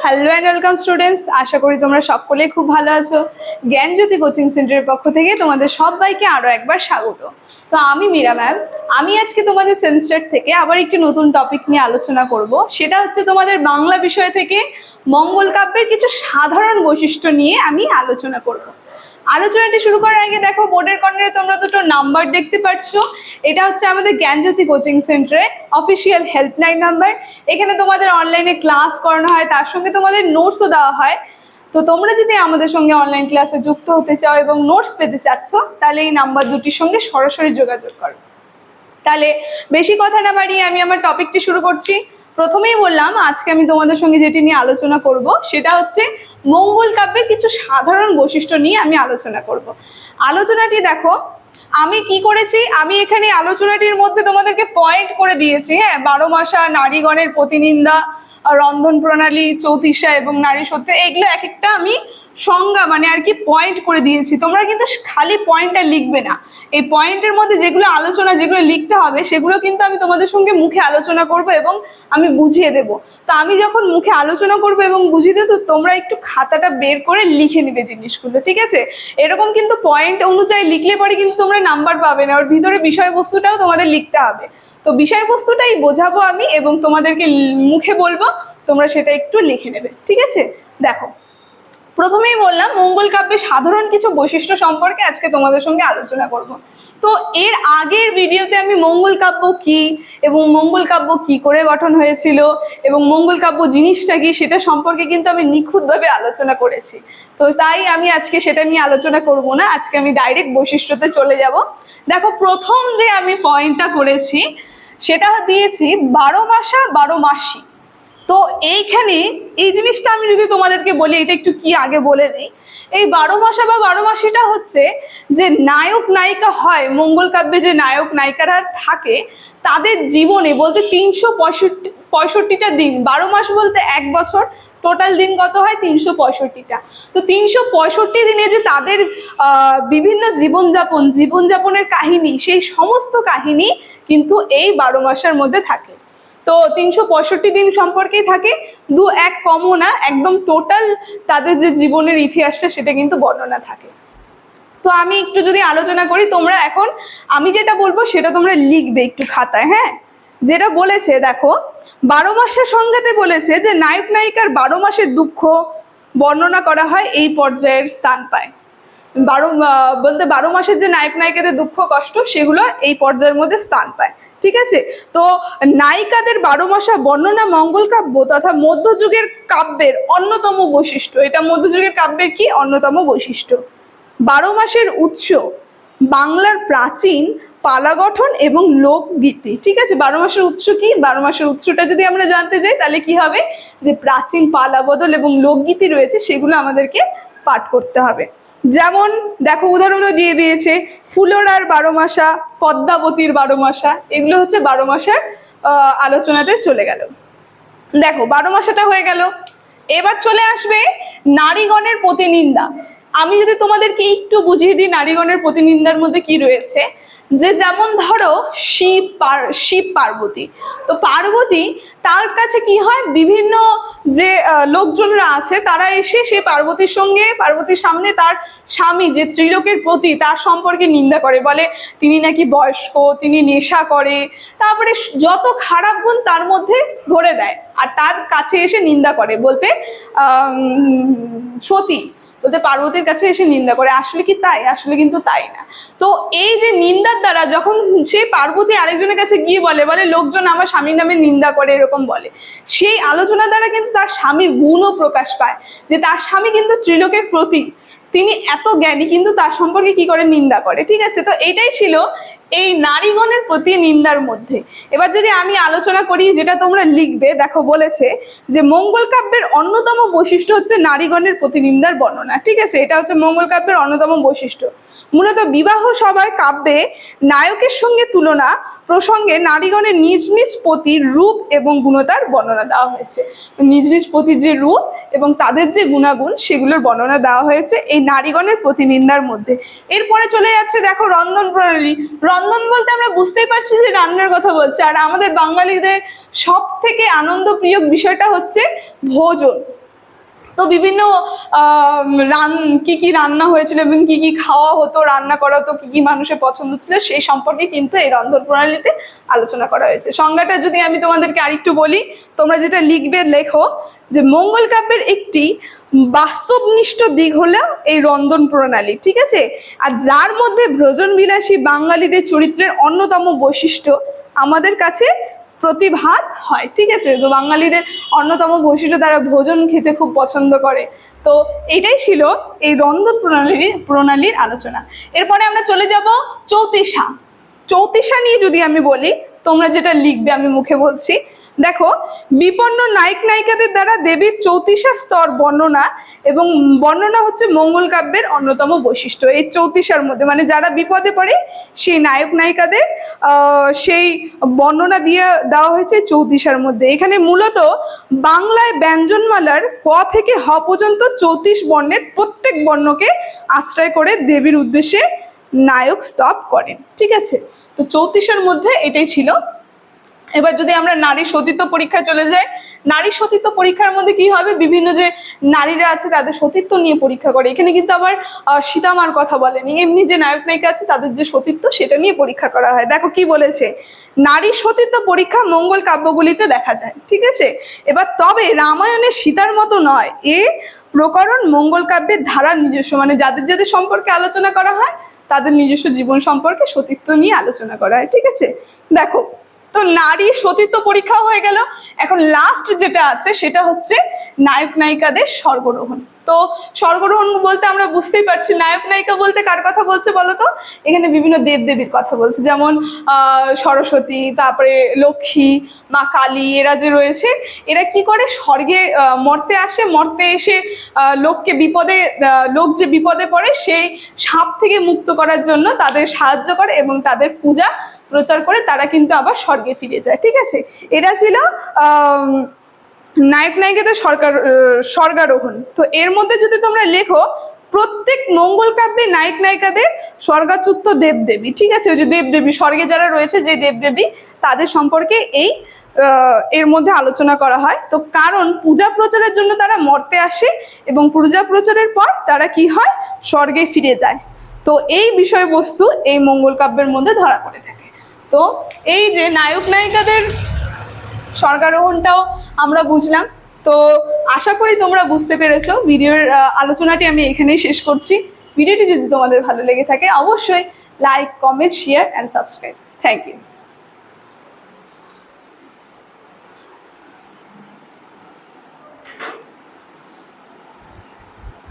Hello and welcome students, আশা করি তোমরা সকলেই খুব ভালো আছো। জ্ঞানজ্যোতি কোচিং সেন্টারের পক্ষ থেকে তোমাদের সবাইকে আরও একবার স্বাগত। তো আমি মীরা ম্যাম, আমি আজকে তোমাদের সেমিস্টার থেকে আবার একটি নতুন টপিক নিয়ে আলোচনা করব। সেটা হচ্ছে তোমাদের বাংলা বিষয় থেকে মঙ্গল কাব্যের কিছু সাধারণ বৈশিষ্ট্য নিয়ে আমি আলোচনা করব। আলোচনাটি শুরু করার আগে দেখো বোর্ডের কর্নারে তোমরা দুটো নাম্বার দেখতে পাচ্ছ। এটা হচ্ছে আমাদের জ্ঞানজ্যোতি কোচিং সেন্টারের অফিসিয়াল হেল্পলাইন নাম্বার। এখানে তোমাদের অনলাইনে ক্লাস করানো হয়, তার সঙ্গে তোমাদের নোটসও দেওয়া হয়। তো তোমরা যদি আমাদের সঙ্গে অনলাইন ক্লাসে যুক্ত হতে চাও এবং নোটস পেতে চাচ্ছ, তাহলে এই নাম্বার দুটির সঙ্গে সরাসরি যোগাযোগ করো। তাহলে বেশি কথা না বাড়িয়ে আমি আমার টপিকটি শুরু করছি। প্রথমেই বললাম আজকে আমি তোমাদের সঙ্গে যেটি নিয়ে আলোচনা করব সেটা হচ্ছে মঙ্গল কাব্যের কিছু সাধারণ বৈশিষ্ট্য নিয়ে আমি আলোচনা করব। আলোচনাটি দেখো আমি কি করেছি, আমি এখানে আলোচনাটির মধ্যে তোমাদেরকে পয়েন্ট করে দিয়েছি। হ্যাঁ, 12 মাসা, নারীগণের প্রতিনিন্দা, রন্ধন প্রণালী, চৌতিসা এবং নারী সত্য, এগুলো এক একটা আমি সংজ্ঞা মানে আর কি পয়েন্ট করে দিয়েছি। তোমরা কিন্তু খালি পয়েন্টটা লিখবে না, এই পয়েন্টের মধ্যে যেগুলো আলোচনা যেগুলো লিখতে হবে সেগুলো কিন্তু আমি তোমাদের সঙ্গে মুখে আলোচনা করব এবং আমি বুঝিয়ে দেব। তো আমি যখন মুখে আলোচনা করব এবং বুঝিয়ে দেবো, তোমরা একটু খাতাটা বের করে লিখে নিবে জিনিসগুলো, ঠিক আছে? এরকম কিন্তু পয়েন্ট অনুযায়ী লিখলে পরে কিন্তু তোমরা নাম্বার পাবে না, ওর ভিতরে বিষয়বস্তুটাও তোমাদের লিখতে হবে। তো বিষয়বস্তুটাই বোঝাবো আমি এবং তোমাদেরকে মুখে বলবো, তোমরা সেটা একটু লিখে নেবে, ঠিক আছে? দেখো, প্রথমেই বললাম মঙ্গল কাব্যের সাধারণ কিছু বৈশিষ্ট্য সম্পর্কে আজকে তোমাদের সঙ্গে আলোচনা করব। তো এর আগের ভিডিওতে আমি মঙ্গল কাব্য কি এবং মঙ্গল কাব্য কি করে গঠন হয়েছিল এবং মঙ্গল কাব্য জিনিসটা কি সেটা সম্পর্কে কিন্তু আমি নিখুঁতভাবে আলোচনা করেছি। তো তাই আমি আজকে সেটা নিয়ে আলোচনা করব না, আজকে আমি ডাইরেক্ট বৈশিষ্ট্যতে চলে যাব। দেখো, প্রথম যে আমি পয়েন্টটা করেছি সেটা দিয়েছি 12 মাসা 12 মাসি। তো এইখানে এই জিনিসটা আমি যদি তোমাদেরকে বলি, এটা একটু কি আগে বলে দিই। এই 12 মাসা বা 12 মাসিটা হচ্ছে যে নায়ক নায়িকা হয়, মঙ্গল কাব্যে যে নায়ক নায়িকারা থাকে তাদের জীবনে বলতে 365টা দিন, 12 মাস বলতে 1 বছর, টোটাল দিন কত হয় 365টা। তো 365 দিনে যে তাদের বিভিন্ন জীবনযাপনের কাহিনী, সেই সমস্ত কাহিনী কিন্তু এই 12 মাসের মধ্যে থাকে। তো 365 দিন সম্পর্কেই থাকে, 2-1 কমও না, একদম টোটাল তাদের যে জীবনের ইতিহাসটা সেটা কিন্তু বর্ণনা থাকে। তো আমি একটু যদি আলোচনা করি, তোমরা এখন আমি যেটা বলবো সেটা তোমরা লিখবে একটু খাতায়। হ্যাঁ, যেটা বলেছে দেখো, 12 মাসের সংজ্ঞাতে বলেছে যে নায়ক নায়িকার 12 মাসের দুঃখ বর্ণনা করা হয়, এই পর্যায়ের স্থান পায়। 12 মাসের যে নায়ক নায়িকাদের দুঃখ কষ্ট সেগুলো এই পর্যায়ের মধ্যে স্থান পায়, ঠিক আছে? তো নায়িকাদের 12 মাসা বর্ণনা মঙ্গল কাব্য তথা মধ্যযুগের কাব্যের অন্যতম বৈশিষ্ট্য। এটা মধ্যযুগের কাব্যের কি অন্যতম বৈশিষ্ট্য। 12 মাসের উৎস বাংলার প্রাচীন পালা গঠন এবং লোকগীতি, ঠিক আছে? 12 মাসের উৎস কি, 12 মাসের উৎসটা যদি আমরা জানতে যাই তাহলে কি হবে, যে প্রাচীন পালা বদল এবং লোকগীতি রয়েছে সেগুলো আমাদেরকে পাঠ করতে হবে। যেমন দেখো, উদাহরণও দিয়ে দিয়েছে, ফুলরার 12 মাসা, পদ্মাবতীর 12 মাসা, এগুলো হচ্ছে 12 মাসের আলোচনাতে চলে গেল। দেখো, 12 মাসাটা হয়ে গেল। এবার চলে আসবে নারীগণের প্রতিনিন্দা। আমি যদি তোমাদেরকে একটু বুঝিয়ে দিই নারীগণের প্রতিনিন্দার মধ্যে কি রয়েছে, যে যেমন ধরো শিব পার্বতী। তো পার্বতী, তার কাছে কি হয়, বিভিন্ন যে লোকজনরা আছে তারা এসে সেই পার্বতীর সঙ্গে, পার্বতীর সামনে তার স্বামী যে ত্রিলোকের প্রতি, তার সম্পর্কে নিন্দা করে, বলে তিনি নাকি বয়স্ক, তিনি নেশা করে, তারপরে যত খারাপ গুণ তার মধ্যে ভরে দেয় আর তার কাছে এসে নিন্দা করে, বলতে সতী বলতে পার্বতীর কাছে এসে নিন্দা করে। আসলে কি তাই? আসলে কিন্তু তাই না। তো এই যে নিন্দার দ্বারা যখন সে পার্বতী আরেকজনের কাছে গিয়ে বলে লোকজন আমার স্বামীর নামে নিন্দা করে, এরকম বলে, সেই আলোচনার দ্বারা কিন্তু তার স্বামীর গুণও প্রকাশ পায়, যে তার স্বামী কিন্তু ত্রিলোকের প্রতি, তিনি এত জ্ঞানী কিন্তু তার সম্পর্কে কি করে নিন্দা করে, ঠিক আছে? তো এটাই ছিল এই নারীগণের প্রতি নিন্দার মধ্যে। এবার যদি আমি আলোচনা করি, যেটা তোমরা লিখবে, দেখো বলেছে যে মঙ্গল কাব্যের অন্যতম বৈশিষ্ট্য হচ্ছে নারীগণের প্রতিনিন্দার বর্ণনা, ঠিক আছে? এটা হচ্ছে মঙ্গল কাব্যের অন্যতম বৈশিষ্ট্য। মূলত বিবাহ সভায় কাব্যে নায়কের সঙ্গে তুলনা প্রসঙ্গে নারীগণের নিজ নিজ পতির রূপ এবং গুণতার বর্ণনা দেওয়া হয়েছে। নিজ নিজ পতির যে রূপ এবং তাদের যে গুণাগুণ সেগুলোর বর্ণনা দেওয়া হয়েছে এই নারীগণের প্রতিনিন্দার মধ্যে। এরপরে চলে যাচ্ছে দেখো রন্ধন প্রণালী। রন্ধন বলতে আমরা বুঝতেই পারছি যে রান্নার কথা বলছে, আর আমাদের বাঙালিদের সব থেকে আনন্দপ্রিয় বিষয়টা হচ্ছে ভোজন। তো বিভিন্ন কি কি রান্না হয়েছিল এবং কি কি খাওয়া হতো, রান্না করা হতো, কি কি মানুষের পছন্দ ছিল, সেই সম্পর্কে কিন্তু এই রন্ধন প্রণালীতে আলোচনা করা হয়েছে। সংজ্ঞাটা যদি আমি তোমাদেরকে আরেকটু বলি, তোমরা যেটা লিখবে লেখো যে মঙ্গল কাব্যের একটি বাস্তবনিষ্ঠ দিক হলো এই রন্ধন প্রণালী, ঠিক আছে। আর যার মধ্যে ভোজন বিলাসী বাঙালিদের চরিত্রের অন্যতম বৈশিষ্ট্য আমাদের কাছে প্রতিভাত হয়, ঠিক আছে। তো বাঙালিদের অন্যতম বৈশিষ্ট্য, তারা ভোজন খেতে খুব পছন্দ করে। তো এটাই ছিল এই রন্ধন প্রণালীর আলোচনা। এরপরে আমরা চলে যাব চৌতিসা। চৌতিসা নিয়ে যদি আমি বলি, তোমরা যেটা লিখবে আমি মুখে বলছি, দেখো, বিপন্ন নায়ক নায়িকাদের দ্বারা দেবীর চৌতিসা স্তর বর্ণনা, এবং বর্ণনা হচ্ছে মঙ্গল কাব্যের অন্যতম বৈশিষ্ট্য। এই চৌতিসার মধ্যে মানে যারা বিপদে পড়ে সেই নায়ক নায়িকাদের সেই বর্ণনা দিয়ে দেওয়া হয়েছে চৌতিসার মধ্যে। এখানে মূলত বাংলায় ব্যঞ্জনমালার ক থেকে হ পর্যন্ত 34 বর্ণের প্রত্যেক বর্ণকে আশ্রয় করে দেবীর উদ্দেশ্যে নায়ক স্তব করেন, ঠিক আছে। তো 34-এর মধ্যে এটাই ছিল। এবার যদি আমরা নারী সতীত্ব পরীক্ষায় চলে যাই, নারী সতীত্ব পরীক্ষার মধ্যে কি হবে, বিভিন্ন যে নারীরা আছে তাদের সতীত্ব নিয়ে পরীক্ষা করে। এখানে কিন্তু আবার সীতামার কথা বলেনি, এমনি যে নায়ক নায়িকা আছে তাদের যে সতীত্ব সেটা নিয়ে পরীক্ষা করা হয়। দেখো কি বলেছে, নারী সতীত্ব পরীক্ষা মঙ্গল কাব্যগুলিতে দেখা যায়, ঠিক আছে। এবার তবে রামায়ণের সীতার মতো নয়, এ প্রকরণ মঙ্গল কাব্যের ধারার নিজস্ব, মানে যাদের যাদের সম্পর্কে আলোচনা করা হয় তাদের নিজস্ব জীবন সম্পর্কে সতীত্ব নিয়ে আলোচনা করা হয়, ঠিক আছে। দেখো, তো নারী সতীত্ব পরীক্ষা হয়ে গেল। এখন লাস্ট যেটা আছে সেটা হচ্ছে নায়ক নায়িকাদের স্বর্গরোহণ। তো স্বর্গরোহণ বলতে আমরা বুঝতেই পারছি নায়ক নায়িকা বলতে কার কথা বলছে বলো তো। এখানে বিভিন্ন দেবদেবীর কথা বলছে, যেমন সরস্বতী, তারপরে লক্ষ্মী, মা কালী, এরা যে রয়েছে, এরা কি করে স্বর্গে মর্তে আসে, মর্তে এসে লোক যে বিপদে পড়ে সেই সাপ থেকে মুক্ত করার জন্য তাদের সাহায্য করে এবং তাদের পূজা প্রচার করে তারা কিন্তু আবার স্বর্গে ফিরে যায়, ঠিক আছে। এটা ছিল নায়ক নায়িকাদের স্বর্গারোহণ। তো এর মধ্যে যদি তোমরা লেখো, প্রত্যেক মঙ্গল কাব্যে নায়ক নায়িকাদের স্বর্গাচ্যুত দেবদেবী, ঠিক আছে। ওই যে দেবদেবী স্বর্গে যারা রয়েছে যে দেবদেবী, তাদের সম্পর্কে এর মধ্যে আলোচনা করা হয়। তো কারণ পূজা প্রচারের জন্য তারা মর্তে আসে এবং পূজা প্রচারের পর তারা কি হয়, স্বর্গে ফিরে যায়। তো এই বিষয়বস্তু এই মঙ্গল কাব্যের মধ্যে ধরা পড়ে থাকে। তো এই যে নায়ক নায়িকাদের স্বর্গারোহণটাও আমরা বুঝলাম। তো আশা করি তোমরা বুঝতে পেরেছো। ভিডিওর আলোচনাটি আমি এখানেই শেষ করছি। ভিডিওটি যদি তোমাদের ভালো লেগে থাকে অবশ্যই like, comment, share and subscribe. Thank you.